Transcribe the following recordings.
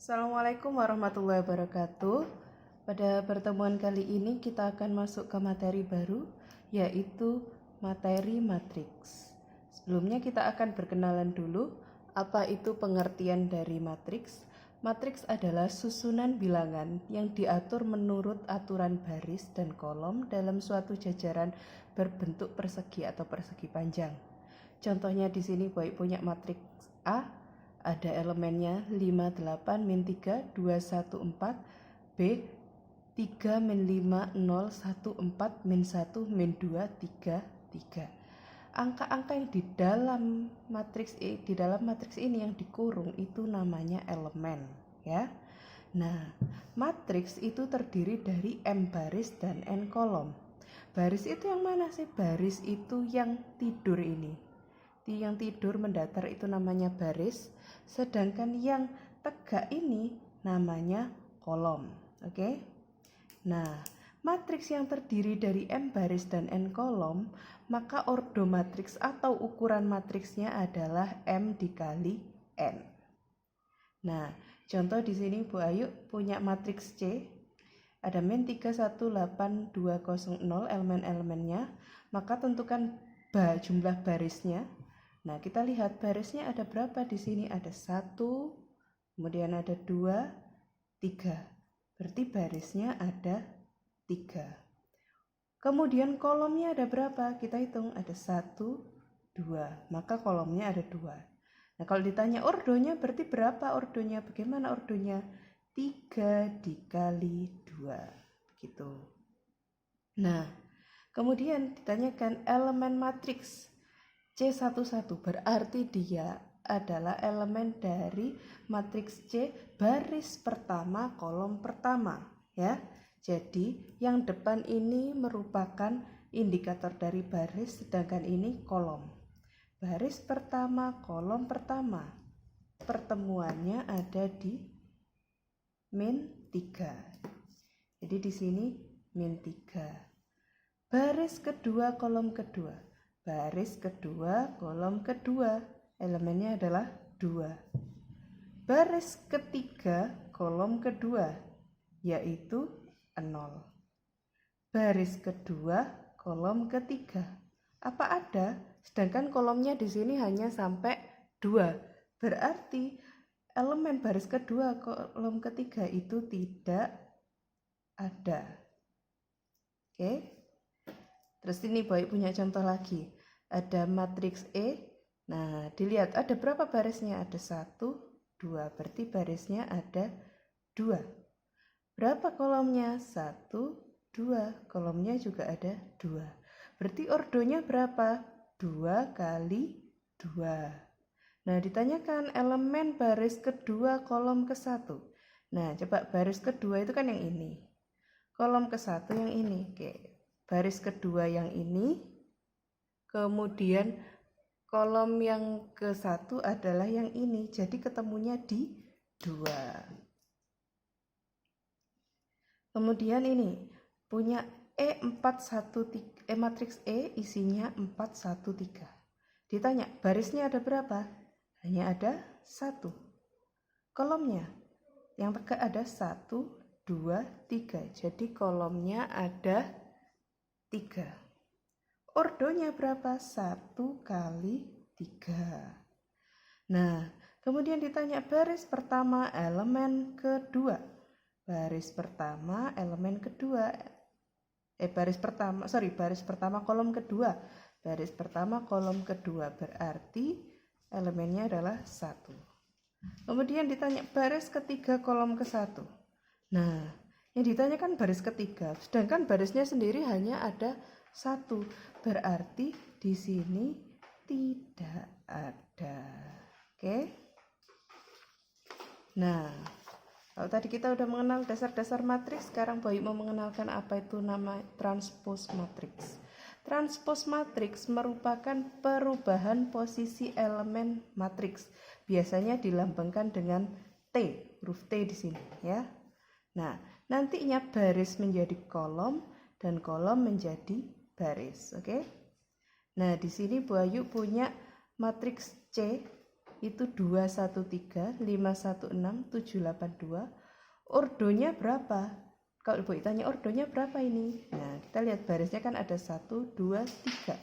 Assalamualaikum warahmatullahi wabarakatuh. Pada pertemuan kali ini kita akan masuk ke materi baru, yaitu materi matriks. Sebelumnya kita akan berkenalan dulu apa itu pengertian dari matriks. Matriks adalah susunan bilangan yang diatur menurut aturan baris dan kolom dalam suatu jajaran berbentuk persegi atau persegi panjang. Contohnya di sini Boy punya matriks A, ada elemennya 5, 8, min 3, 2, 1, 4, B, 3, min 5, 0, 1, 4, min 1, min 2, 3, 3. Angka-angka yang di dalam matriks ini yang dikurung itu namanya elemen, ya. Nah, matriks itu terdiri dari M baris dan N kolom. Baris itu yang mana sih? Baris itu yang tidur ini. Yang tidur mendatar itu namanya baris, sedangkan yang tegak ini namanya kolom. Oke? Nah, matriks yang terdiri dari M baris dan N kolom, maka ordo matriks atau ukuran matriksnya adalah M dikali N. Nah, contoh di sini Bu Ayu punya matriks C, ada min 3, 1, 8, 2, 0, 0 elemen-elemennya, maka tentukan jumlah barisnya. Nah, kita lihat barisnya ada berapa di sini? Ada 1, kemudian ada 2, 3. Berarti barisnya ada 3. Kemudian kolomnya ada berapa? Kita hitung ada 1, 2. Maka kolomnya ada 2. Nah, kalau ditanya ordonya berarti berapa ordonya? Bagaimana ordonya? 3 dikali 2. Begitu. Nah, kemudian ditanyakan elemen matriks C11, berarti dia adalah elemen dari matriks C baris pertama kolom pertama, ya. Jadi yang depan ini merupakan indikator dari baris, sedangkan ini kolom. Baris pertama kolom pertama, pertemuannya ada di min 3. Jadi di sini min 3. Baris kedua kolom kedua. Baris kedua, kolom kedua, elemennya adalah 2. Baris ketiga, kolom kedua, yaitu 0. Baris kedua, kolom ketiga. Apa ada? Sedangkan kolomnya di sini hanya sampai 2. Berarti elemen baris kedua, kolom ketiga itu tidak ada. Oke? Terus ini Boy punya contoh lagi. Ada matriks E. Nah, dilihat ada berapa barisnya? Ada 1, 2. Berarti barisnya ada 2. Berapa kolomnya? 1, 2. Kolomnya juga ada 2. Berarti ordonya berapa? 2 kali 2. Nah, ditanyakan elemen baris kedua kolom ke-1. Nah, coba baris kedua itu kan yang ini. Kolom ke-1 yang ini. Oke. Baris kedua yang ini. Kemudian kolom yang ke-1 adalah yang ini. Jadi ketemunya di 2. Kemudian ini punya matriks E isinya 413. Ditanya barisnya ada berapa? Hanya ada 1. Kolomnya yang tegak ada 1, 2, 3. Jadi kolomnya ada 3. Ordonya berapa? 1 kali 3. Nah, kemudian ditanya baris pertama elemen kedua. Baris pertama elemen kedua. Baris pertama kolom kedua. Baris pertama kolom kedua berarti elemennya adalah 1. Kemudian ditanya baris ketiga kolom ke-1. Nah, yang ditanyakan baris ketiga, sedangkan barisnya sendiri hanya ada 1, berarti di sini tidak ada. Oke. Nah, kalau tadi kita udah mengenal dasar-dasar matriks, sekarang Boy mau mengenalkan apa itu nama transpose matriks. Transpose matriks merupakan perubahan posisi elemen matriks. Biasanya dilambangkan dengan T, huruf T di sini, ya. Nah, nantinya baris menjadi kolom dan kolom menjadi baris, oke? Nah, di sini Bu Ayu punya matriks C itu 213, 516, 782. Ordonya berapa? Kalau Ibu tanya ordonya berapa ini? Nah, kita lihat barisnya kan ada 1, 2, 3.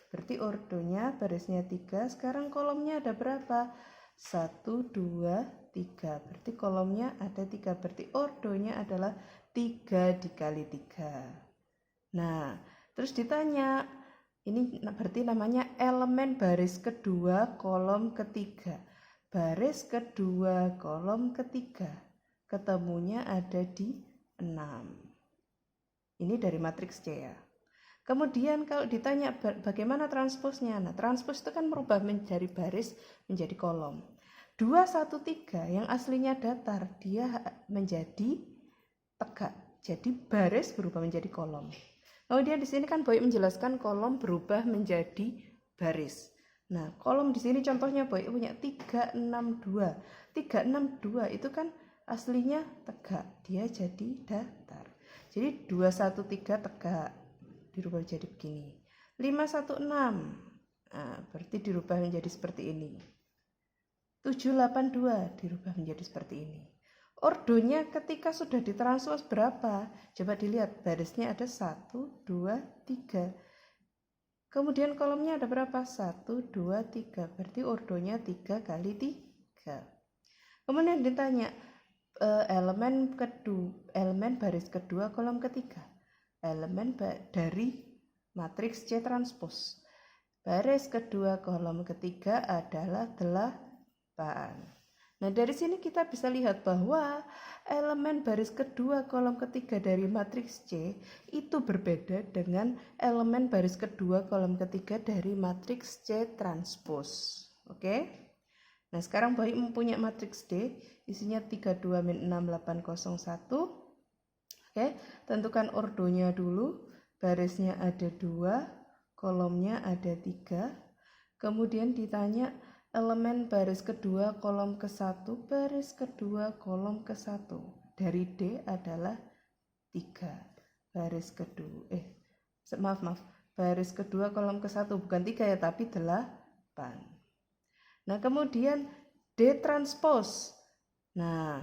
Berarti ordonya barisnya 3. Sekarang kolomnya ada berapa? 1, 2, 3. Berarti kolomnya ada 3. Berarti ordonya adalah 3 dikali 3. Nah, terus ditanya, ini berarti namanya elemen baris kedua kolom ketiga. Baris kedua kolom ketiga. Ketemunya ada di 6. Ini dari matriks C ya. Kemudian kalau ditanya bagaimana transposnya. Nah, transpos itu kan merubah dari baris menjadi kolom. 213 yang aslinya datar, dia menjadi tegak. Jadi baris berubah menjadi kolom. Kemudian di sini kan Boy menjelaskan kolom berubah menjadi baris. Nah, kolom di sini contohnya Boy punya 362. 362 itu kan aslinya tegak, dia jadi datar. Jadi 213 tegak, dirubah menjadi begini. 516, nah, berarti dirubah menjadi seperti ini. 782 dirubah menjadi seperti ini. Ordonya ketika sudah ditranspos berapa? Coba dilihat, barisnya ada 1, 2, 3. Kemudian kolomnya ada berapa? 1, 2, 3. Berarti ordonya 3 kali 3. Kemudian ditanya, elemen baris kedua kolom ketiga. Elemen dari matriks C transpos. Baris kedua kolom ketiga adalah 8. Nah, dari sini kita bisa lihat bahwa elemen baris kedua kolom ketiga dari matriks C itu berbeda dengan elemen baris kedua kolom ketiga dari matriks C transpos. Oke? Nah, sekarang Boy mempunyai matriks D, isinya 32 min 6 801. Oke, tentukan ordonya dulu. Barisnya ada 2, kolomnya ada 3. Kemudian ditanya elemen baris kedua kolom ke-1, baris kedua kolom ke-1 dari D adalah 3. Baris kedua baris kedua kolom ke-1 bukan 3 ya, tapi 8. Nah, kemudian D transpos. Nah,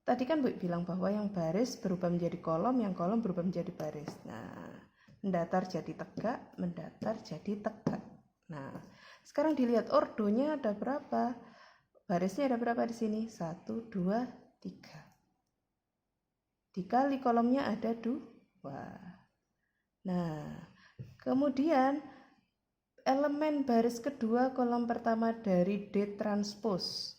tadi kan Bu bilang bahwa yang baris berubah menjadi kolom, yang kolom berubah menjadi baris. Nah, mendatar jadi tegak, mendatar jadi tegak. Nah, sekarang dilihat ordonya ada berapa? Barisnya ada berapa di sini? 1, 2, 3. Dikali kolomnya ada 2. Nah, kemudian elemen baris kedua kolom pertama dari D transpos.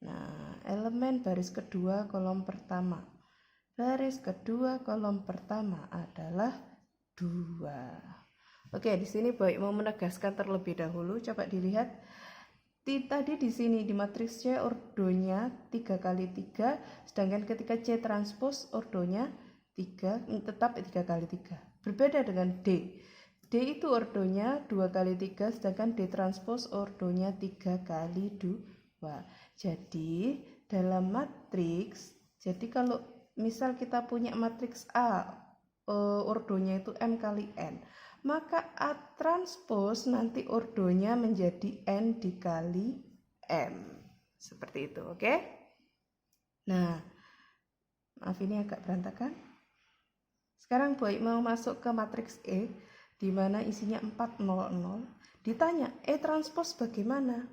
Nah, elemen baris kedua kolom pertama. Baris kedua kolom pertama adalah 2. Oke, di sini Boy mau menegaskan terlebih dahulu. Coba dilihat. Tadi di sini di matriks C ordonya 3 kali 3, sedangkan ketika C transpos ordonya 3, tetap 3 kali 3. Berbeda dengan D. D itu ordonya 2 kali 3, sedangkan D transpos ordonya 3 kali 2. Jadi dalam matriks, jadi kalau misal kita punya matriks A, ordonya itu M kali N, maka A transpos nanti ordonya menjadi N dikali M. Seperti itu, oke? Nah, maaf ini agak berantakan. Sekarang Boy mau masuk ke matriks E, di mana isinya 400. Ditanya, E transpos bagaimana?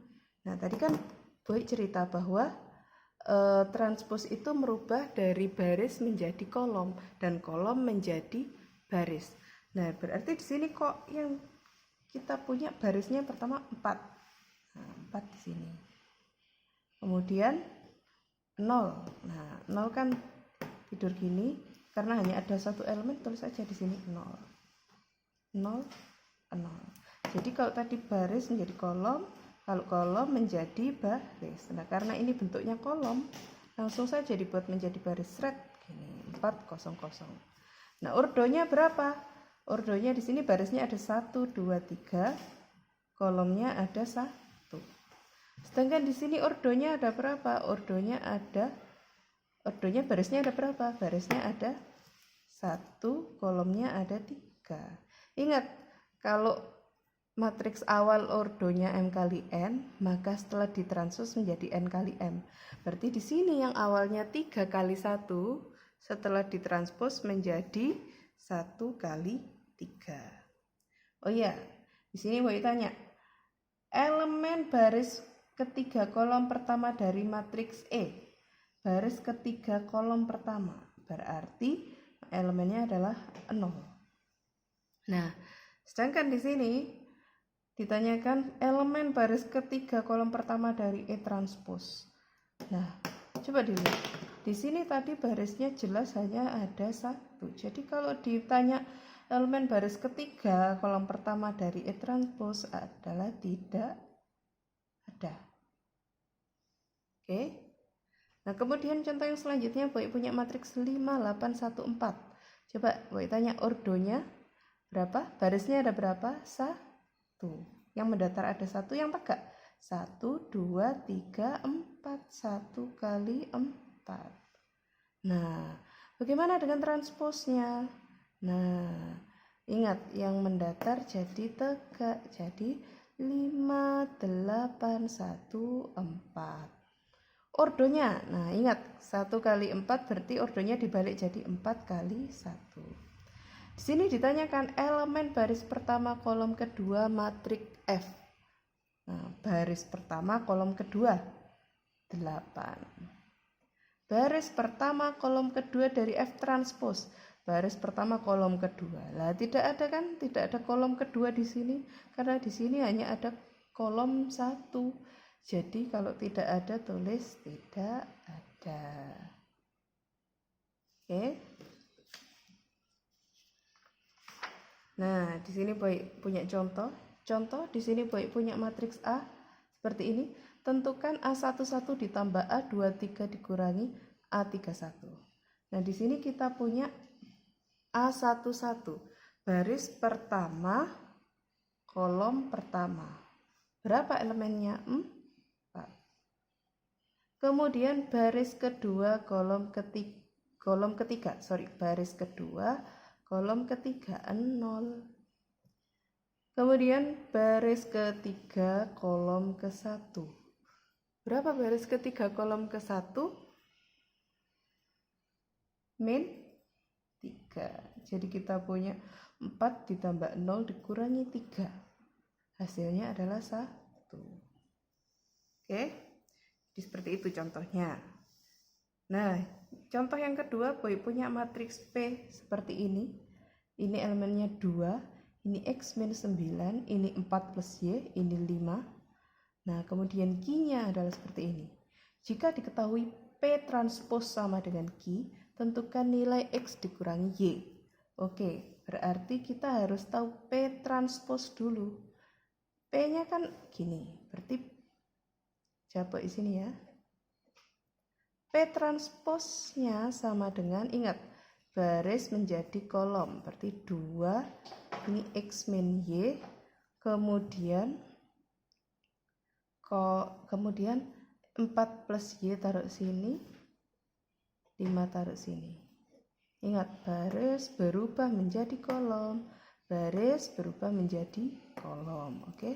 Nah, tadi kan Boy cerita bahwa transpos itu merubah dari baris menjadi kolom, dan kolom menjadi baris. Nah, berarti di sini kok yang kita punya barisnya pertama 4. Nah, 4 di sini. Kemudian 0. Nah, 0 kan tidur gini, karena hanya ada satu elemen, tulis aja di sini 0. 0, 0. Jadi kalau tadi baris menjadi kolom, kalau kolom menjadi baris. Nah, karena ini bentuknya kolom, langsung saja dibuat menjadi baris red gini, 400. Nah, ordonya berapa? Ordonya di sini barisnya ada 1, 2, 3, kolomnya ada 1. Sedangkan di sini ordonya ada berapa? Ordonya barisnya ada berapa? Barisnya ada 1, kolomnya ada 3. Ingat, kalau matriks awal ordonya M kali N, maka setelah ditranspos menjadi N kali M. Berarti di sini yang awalnya 3 kali 1, setelah ditranspos menjadi 1 kali 3. Oh iya, di sini mau tanya, elemen baris ketiga kolom pertama dari matriks E, baris ketiga kolom pertama, berarti elemennya adalah 0. Nah, sedangkan di sini ditanyakan elemen baris ketiga kolom pertama dari E transpos. Nah, coba dilihat. Di sini tadi barisnya jelas hanya ada 1. Jadi kalau ditanya elemen baris ketiga kolom pertama dari E transpos adalah tidak ada. Oke. Nah, kemudian contoh yang selanjutnya, Boy punya matriks 5, 8, 1, 4. Coba Boy tanya ordonya berapa? Barisnya ada berapa? 1. Yang mendatar ada 1, yang tegak 1, 2, 3, 4. 1 kali 4. Nah, bagaimana dengan transposnya? Nah, ingat yang mendatar jadi tegak. Jadi 5, 8, 1, 4. Ordonya, nah ingat 1 kali 4 berarti ordonya dibalik jadi 4 kali 1. Di sini ditanyakan elemen baris pertama kolom kedua matriks F. Nah, baris pertama kolom kedua 8. Baris pertama kolom kedua dari F transpos. Baris pertama kolom kedua. Lah tidak ada kan? Tidak ada kolom kedua di sini karena di sini hanya ada kolom 1. Jadi kalau tidak ada tulis tidak ada. Oke. Nah, di sini Boy punya contoh. Contoh di sini Boy punya matriks A seperti ini. Tentukan A11 ditambah A23 dikurangi A31. Nah, di sini kita punya A11 baris pertama kolom pertama. Berapa elemennya? 4. Kemudian baris kedua baris kedua kolom ketiga 0. Kemudian baris ketiga kolom ke-1. Berapa baris ketiga kolom ke-1? Min 3. Jadi kita punya 4 ditambah 0 dikurangi 3. Hasilnya adalah 1. Oke. Jadi seperti itu contohnya. Nah, contoh yang kedua, Boy punya matriks P seperti ini. Ini elemennya 2, ini X min 9, ini 4 plus Y, ini 5. Nah, kemudian Q-nya adalah seperti ini. Jika diketahui P transpos sama dengan Q, tentukan nilai X dikurangi Y. Oke, berarti kita harus tahu P transpos dulu. P-nya kan gini, berarti coba di sini ya. P transposnya sama dengan, ingat, baris menjadi kolom, berarti 2, ini X min Y, kemudian 4 plus Y taruh sini, 5 taruh sini. Ingat, baris berubah menjadi kolom, baris berubah menjadi kolom, oke?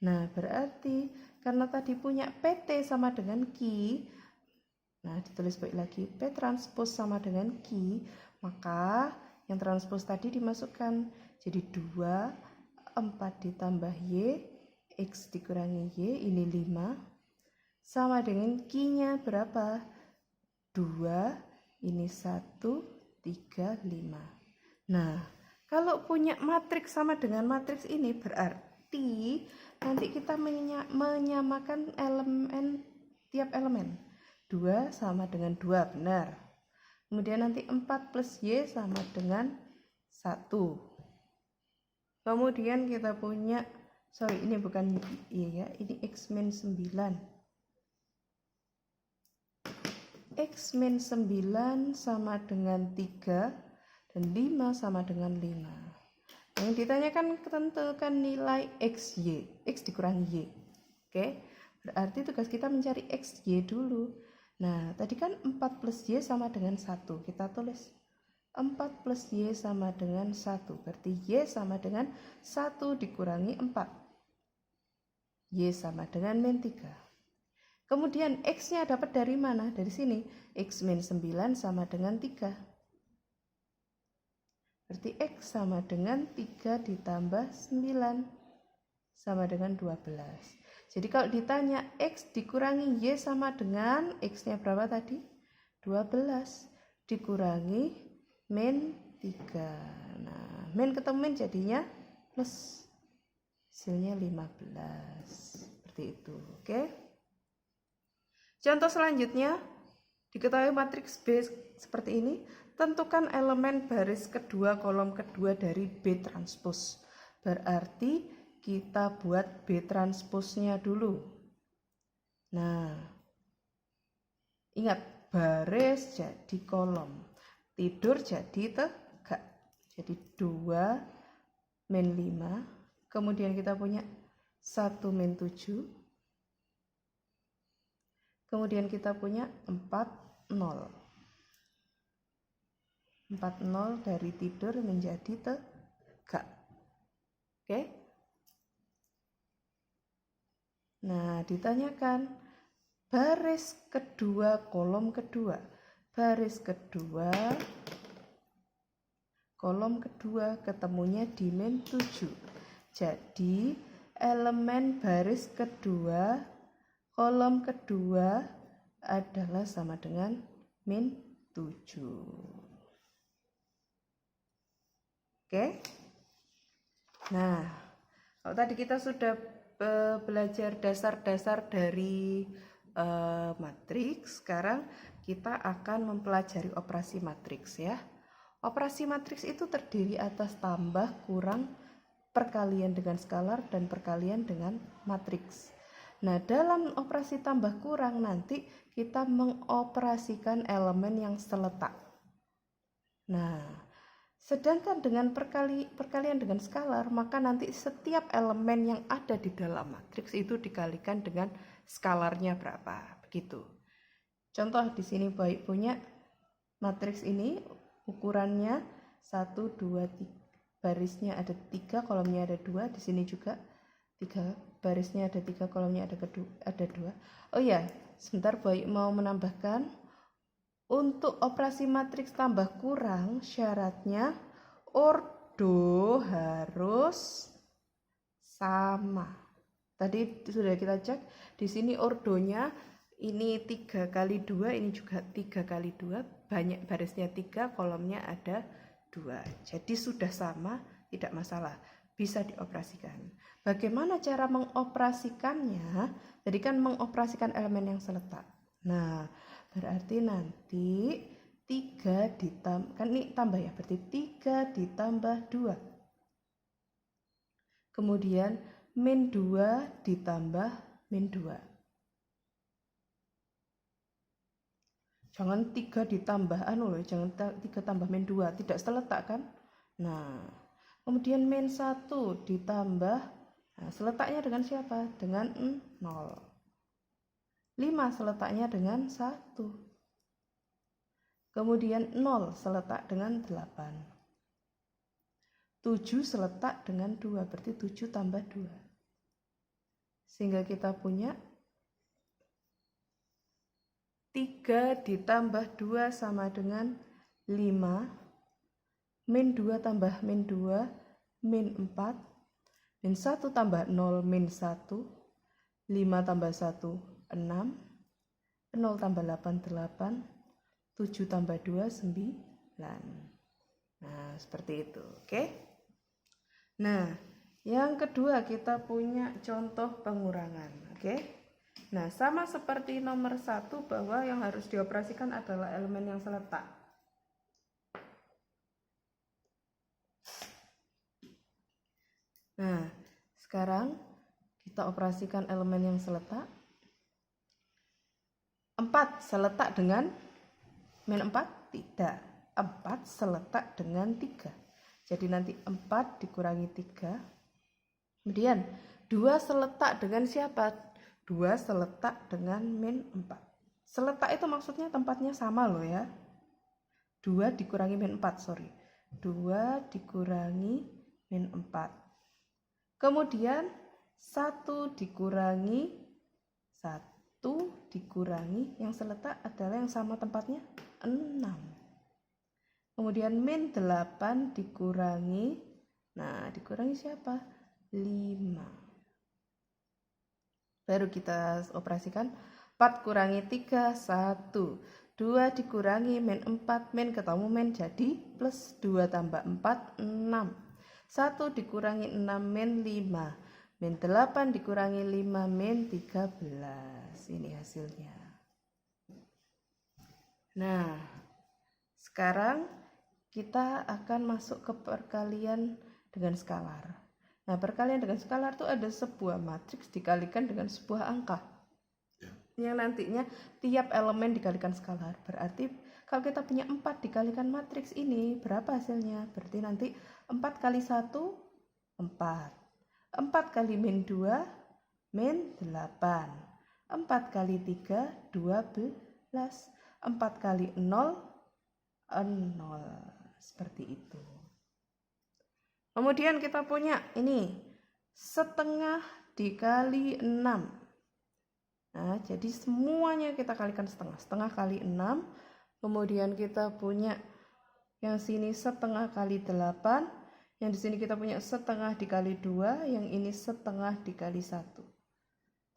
Nah, berarti karena tadi punya PT sama dengan Q, nah, ditulis baik lagi, P transpos sama dengan Q, maka yang transpos tadi dimasukkan. Jadi 2, 4 ditambah Y, X dikurangi Y, ini 5. Sama dengan Q-nya berapa? 2, ini 1, 3, 5. Nah, kalau punya matriks sama dengan matriks ini berarti nanti kita menyamakan elemen, tiap elemen. 2 sama dengan 2, benar. Kemudian nanti 4 plus Y sama dengan 1. Kemudian kita punya, ini bukan Y ya, ini X min 9. X min 9 sama dengan 3 dan 5 sama dengan 5. Yang ditanyakan tentukan nilai XY, X dikurangi Y. Oke, berarti tugas kita mencari XY dulu. Nah, tadi kan 4 plus Y sama dengan 1. Kita tulis 4 plus Y sama dengan 1. Berarti Y sama dengan 1 dikurangi 4. Y sama dengan min 3. Kemudian X-nya dapat dari mana? Dari sini. X min 9 sama dengan 3. Berarti X sama dengan 3 ditambah 9 sama dengan 12. Jadi kalau ditanya X dikurangi Y sama dengan X-nya berapa tadi? 12 dikurangi min 3. Nah, min ketemu min jadinya plus. Hasilnya 15. Seperti itu, oke? Contoh selanjutnya, diketahui matriks B seperti ini. Tentukan elemen baris kedua kolom kedua dari B transpose. Berarti kita buat B transposnya dulu. Nah, ingat, baris jadi kolom, tidur jadi tegak. Jadi 2 min 5. Kemudian kita punya 1 min 7. Kemudian kita punya 4 0. 4 0 dari tidur menjadi tegak. Oke? Nah, ditanyakan baris kedua kolom kedua. Baris kedua kolom kedua ketemunya di min 7. Jadi elemen baris kedua kolom kedua adalah sama dengan min 7. Oke? Nah, kalau tadi kita sudah belajar dasar-dasar dari matriks, sekarang kita akan mempelajari operasi matriks ya. Operasi matriks itu terdiri atas tambah, kurang, perkalian dengan skalar, dan perkalian dengan matriks. Nah, dalam operasi tambah kurang nanti kita mengoperasikan elemen yang seletak. Nah, sedangkan dengan perkalian dengan skalar, maka nanti setiap elemen yang ada di dalam matriks itu dikalikan dengan skalarnya berapa, begitu. Contoh di sini Baik punya matriks ini ukurannya 1 2 3, barisnya ada 3, kolomnya ada 2, di sini juga 3, barisnya ada 3, kolomnya ada 2. Oh ya, sebentar Baik mau menambahkan, untuk operasi matriks tambah kurang syaratnya ordo harus sama. Tadi sudah kita cek, di sini ordonya ini 3 kali 2, ini juga 3 kali 2, banyak barisnya 3, kolomnya ada 2. Jadi sudah sama, tidak masalah, bisa dioperasikan. Bagaimana cara mengoperasikannya? Jadi kan mengoperasikan elemen yang seletak. Nah, berarti nanti 3 ditambah, kan ini tambah ya, berarti 3 ditambah 2. Kemudian min 2 ditambah min 2. Jangan 3 ditambah jangan 3 tambah min 2, tidak seletak kan? Nah, kemudian min 1 ditambah, nah, seletaknya dengan siapa? Dengan 0. 5 seletaknya dengan 1. Kemudian 0 seletak dengan 8. 7 seletak dengan 2, berarti 7 tambah 2. Sehingga kita punya 3 ditambah 2 sama dengan 5, min 2 tambah min 2, min 4, min 1 tambah 0, min 1, 5 tambah 1, 6, 0 tambah 8, 8, 7 tambah 2, 9. Nah, seperti itu, oke? Nah, yang kedua kita punya contoh pengurangan, oke? Nah, sama seperti nomor 1 bahwa yang harus dioperasikan adalah elemen yang seletak. Nah, sekarang kita operasikan elemen yang seletak. 4 seletak dengan min 4? Tidak. 4 seletak dengan 3. Jadi nanti 4 dikurangi 3. Kemudian 2 seletak dengan siapa? 2 seletak dengan min 4. Seletak itu maksudnya tempatnya sama loh ya. 2 dikurangi min 4, sorry. 2 dikurangi min 4. Kemudian 1 dikurangi 1 dikurangi, yang seletak adalah yang sama tempatnya 6. Kemudian min 8 dikurangi, nah dikurangi siapa? 5. Baru kita operasikan. 4 kurangi 3, 1. 2 dikurangi min 4, min ketemu min jadi plus 2 tambah 4, 6. 1 dikurangi 6 min 5. Min 8 dikurangi 5 min 13. Ini hasilnya. Nah, sekarang kita akan masuk ke perkalian dengan skalar. Nah, perkalian dengan skalar itu ada sebuah matriks dikalikan dengan sebuah angka. Yang nantinya tiap elemen dikalikan skalar. Berarti kalau kita punya 4 dikalikan matriks ini, berapa hasilnya? Berarti nanti 4 kali 1, 4. 4 kali min 2, min 8. 4 kali 3, 12. 4 kali 0, 0. Seperti itu. Kemudian kita punya ini, setengah dikali 6. Nah, jadi semuanya kita kalikan setengah. Setengah kali 6. Kemudian kita punya yang sini setengah kali 8. Yang di sini kita punya setengah dikali 2. Yang ini setengah dikali 1.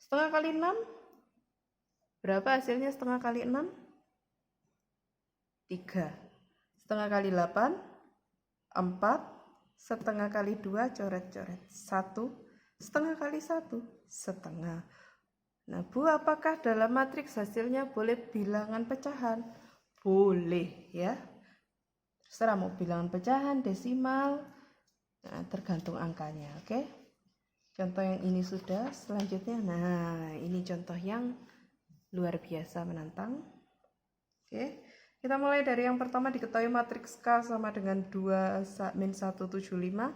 Setengah kali 6. Berapa hasilnya setengah kali 6? 3. Setengah kali 8. 4. Setengah kali 2 coret-coret 1. Setengah kali 1 setengah. Nah, Bu, apakah dalam matriks hasilnya boleh bilangan pecahan? Boleh ya. Terserah mau bilangan pecahan, desimal, nah, tergantung angkanya. Oke. Contoh yang ini sudah. Selanjutnya, nah ini contoh yang luar biasa menantang. Oke. Kita mulai dari yang pertama, diketahui matriks K sama dengan 2 min 175.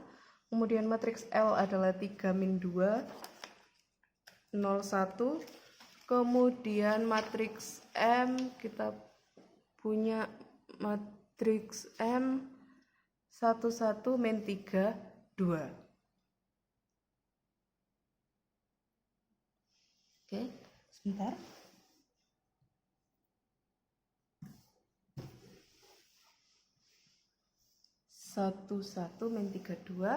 Kemudian matriks L adalah 3 min 2, 01. Kemudian matriks M, kita punya matriks M 11 min 3, 2. Oke, sebentar. Satu min 3, 2.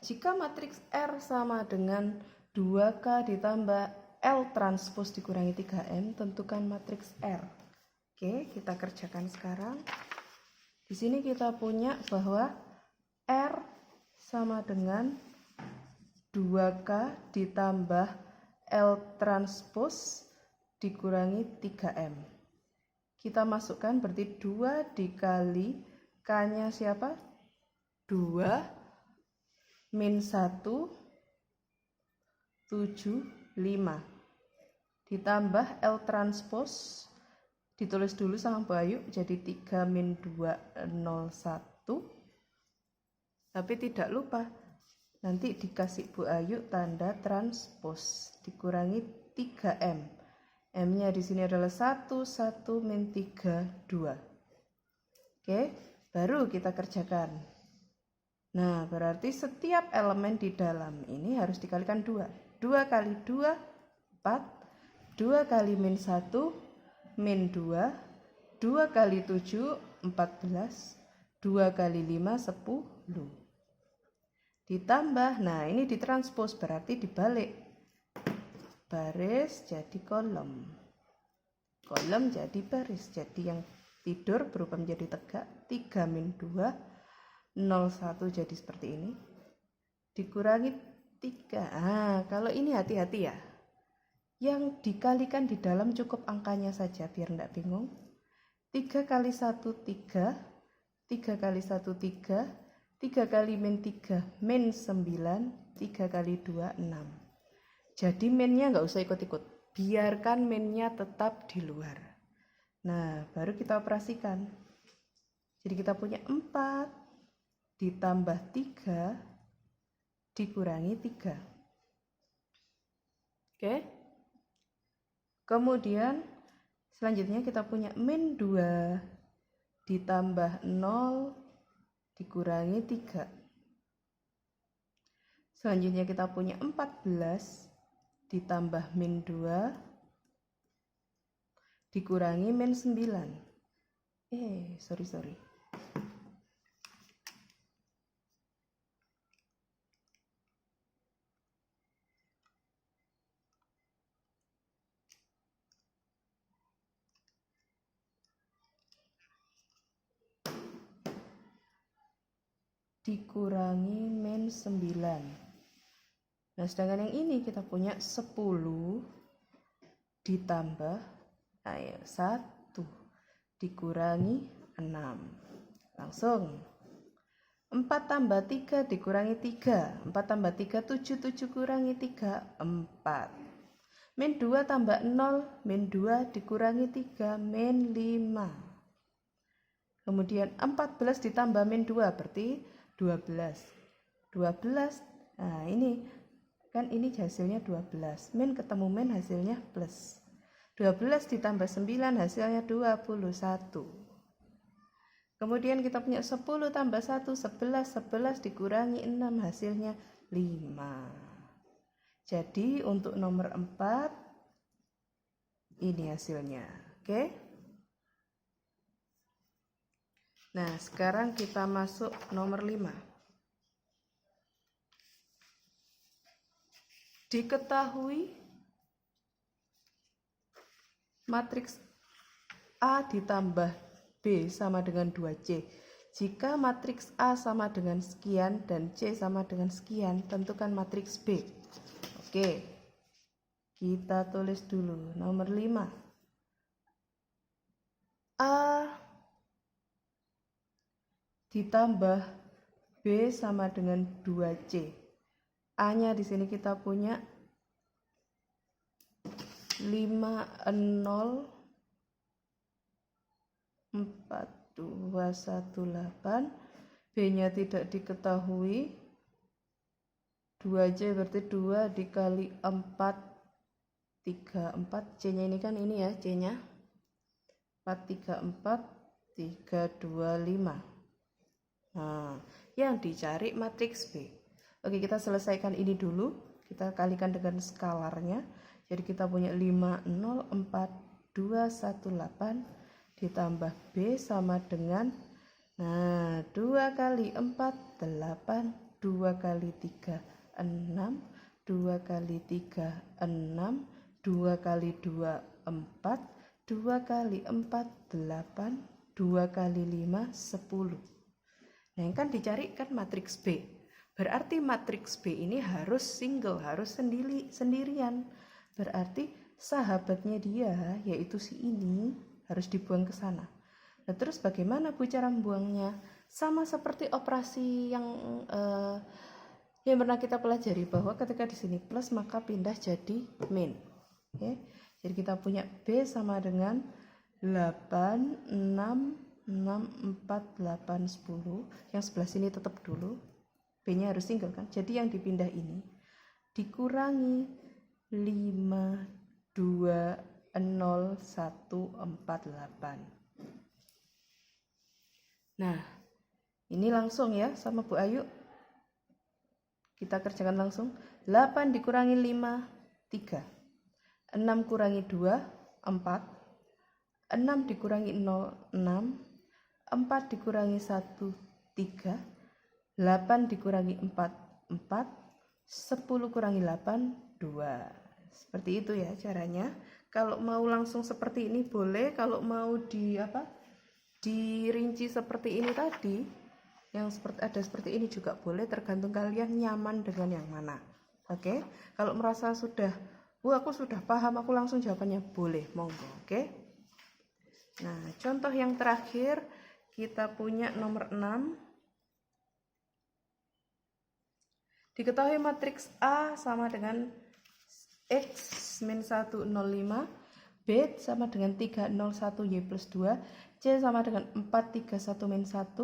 Jika matriks R sama dengan 2K ditambah L transpose dikurangi 3M, tentukan matriks R. Oke, kita kerjakan sekarang. Di sini kita punya bahwa R sama dengan 2K ditambah L transpose dikurangi 3M. Kita masukkan berarti 2 dikali K-nya siapa? 2 min 1, 7, 5. Ditambah L transpose, ditulis dulu sama Bu Ayu, jadi 3 min 2, 0, 1. Tapi tidak lupa, nanti dikasih Bu Ayu tanda transpose, dikurangi 3M. M-nya di sini adalah 1, 1 min 3, 2. Oke, baru kita kerjakan. Nah, berarti setiap elemen di dalam ini harus dikalikan 2. 2 kali 2, 4. 2 kali min 1, min 2. 2 kali 7, 14. 2 kali 5, 10. Ditambah, nah ini ditranspos berarti dibalik. Baris jadi kolom. Kolom jadi baris. Jadi yang tidur berubah menjadi tegak. 3 min 2. 01 jadi seperti ini, dikurangi 3. Kalau ini hati-hati ya, yang dikalikan di dalam cukup angkanya saja biar enggak bingung. 3 kali 1 3, 3 kali 1 3, 3 kali min 3 min 9, 3 kali 2 6. Jadi minnya enggak usah ikut-ikut, biarkan minnya tetap di luar. Nah, baru kita operasikan. Jadi kita punya 4 ditambah 3 dikurangi 3. Oke. Kemudian selanjutnya kita punya min 2 ditambah 0 dikurangi 3. Selanjutnya kita punya 14 ditambah min 2 dikurangi min 9. Sorry. Dikurangi min 9. Nah, sedangkan yang ini kita punya 10 ditambah 1 dikurangi 6. Langsung 4 tambah 3 dikurangi 3. 4 tambah 3 7, 7 kurangi 3 4. Min 2 tambah 0, min 2 dikurangi 3 min 5. Kemudian 14 ditambah min 2 berarti 12. Nah, ini kan ini hasilnya 12. Min ketemu min hasilnya plus. 12 ditambah 9 hasilnya 21. Kemudian kita punya 10 tambah 1 11. 11 dikurangi 6 hasilnya 5. Jadi untuk nomor 4 ini hasilnya. Oke. Nah, sekarang kita masuk nomor 5. Diketahui matriks A ditambah B sama dengan 2C. Jika matriks A sama dengan sekian dan C sama dengan sekian, tentukan matriks B. Oke, kita tulis dulu nomor 5. A ditambah B sama dengan 2C. A-nya di sini kita punya 5 0 4 2 1 8. B-nya tidak diketahui. 2C berarti 2 dikali 4 3 4. C-nya ini kan ini ya, C-nya 4 3 4 3 2 5. Nah, yang dicari matriks B. Oke, kita selesaikan ini dulu. Kita kalikan dengan skalarnya. Jadi kita punya 5 0 4 2 1 8 ditambah B sama dengan 2 kali 4 8, 2 kali 3 6, 2 kali 3 6, 2 kali 2 4, 2 kali 4 8, 2 kali 5 10. Nah, yang kan dicari kan matriks B. Berarti matriks B ini harus single, harus sendirian. Berarti sahabatnya dia, yaitu si ini, harus dibuang ke sana. Nah, terus bagaimana Bu cara membuangnya? Sama seperti operasi yang pernah kita pelajari, bahwa ketika di sini plus maka pindah jadi min. Oke. Jadi kita punya B sama dengan 8 6 6 4 8 10. Yang sebelah sini tetap dulu. B-nya harus single kan. Jadi yang dipindah ini dikurangi 5 2 0 1 4 8. Nah, ini langsung ya sama Bu Ayu. Kita kerjakan langsung. 8 dikurangi 5 3. 6 kurangi 2 4. 6 dikurangi 0 6. 4 dikurangi 1 3. 8 dikurangi 4 4. 10 kurangi 8 2. Seperti itu ya caranya. Kalau mau langsung seperti ini boleh, kalau mau dirinci seperti ini tadi, yang seperti ini juga boleh, tergantung kalian nyaman dengan yang mana. Oke. Kalau merasa sudah, aku sudah paham, aku langsung jawabannya, boleh, monggo. Oke. Nah, contoh yang terakhir kita punya nomor 6. Diketahui matriks A sama dengan X min 1 0 5, B sama dengan 3 0 1 Y plus 2, C sama dengan 4 3 1 min 1.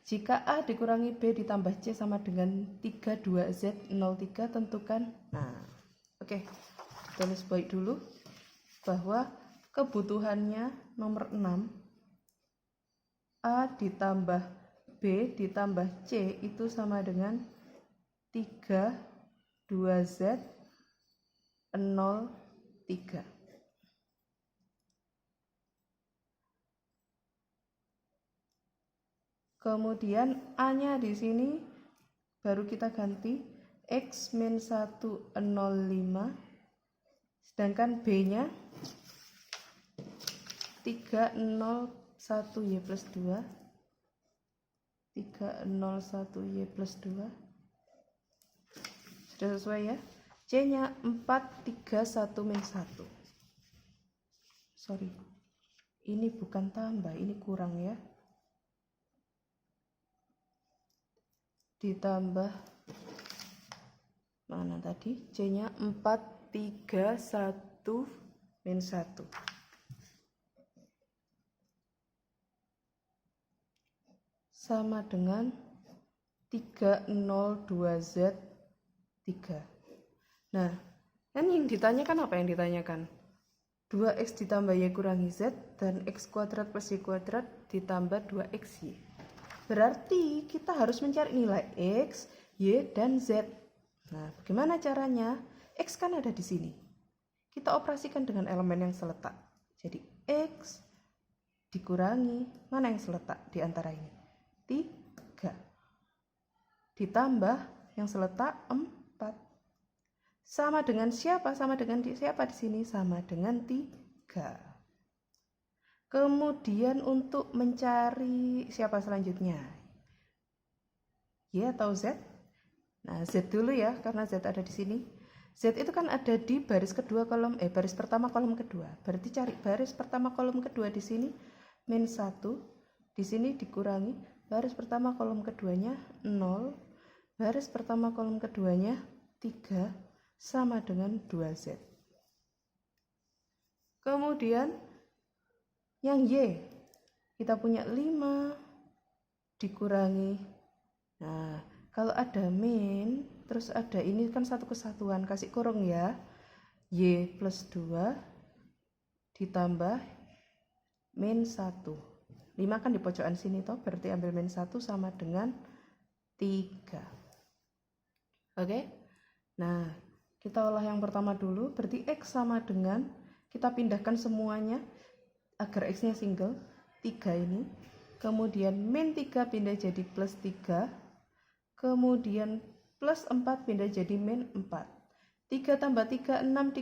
Jika A dikurangi B ditambah C sama dengan 3 2 Z 0 3, tentukan. Nah, oke. Tulis baik dulu bahwa kebutuhannya nomor 6 A ditambah B ditambah C itu sama dengan 3 2Z 0 3. Kemudian A-nya di sini baru kita ganti X min 1 0 5, sedangkan B-nya 3 0 1 Y plus 2, 3 0 1 Y plus 2. Sudah sesuai ya? C-nya 4 3 1 min 1. Sorry, ini bukan tambah, ini kurang ya. Ditambah mana tadi? C-nya 4 3 1 min 1. Sama dengan 302Z 3. Nah, kan yang ditanyakan apa yang ditanyakan? 2X ditambah Y kurangi Z dan X kuadrat plus Y kuadrat ditambah 2XY. Berarti kita harus mencari nilai X, Y, dan Z. Nah, bagaimana caranya? X kan ada di sini. Kita operasikan dengan elemen yang seletak. Jadi X dikurangi, mana yang seletak di antara ini? 3. Ditambah yang seletak 4. Sama dengan siapa? Sama dengan siapa di sini? Sama dengan 3. Kemudian untuk mencari siapa selanjutnya? Y atau Z? Nah, Z dulu ya, karena Z ada di sini. Z itu kan ada di baris kedua kolom, baris pertama kolom kedua. Berarti cari baris pertama kolom kedua di sini min 1. Di sini dikurangi baris pertama kolom keduanya 0. Baris pertama kolom keduanya 3 sama dengan 2Z. Kemudian yang Y, kita punya 5 dikurangi. Nah, kalau ada min, terus ada ini kan satu kesatuan, kasih kurung ya. Y plus 2 ditambah min 1. 5 kan di pojokan sini toh, berarti ambil min 1 sama dengan 3. Oke? Nah, kita olah yang pertama dulu, berarti X sama dengan, kita pindahkan semuanya agar X-nya single, 3 ini. Kemudian min 3 pindah jadi plus 3. Kemudian plus 4 pindah jadi min 4. 3 tambah 3, 6,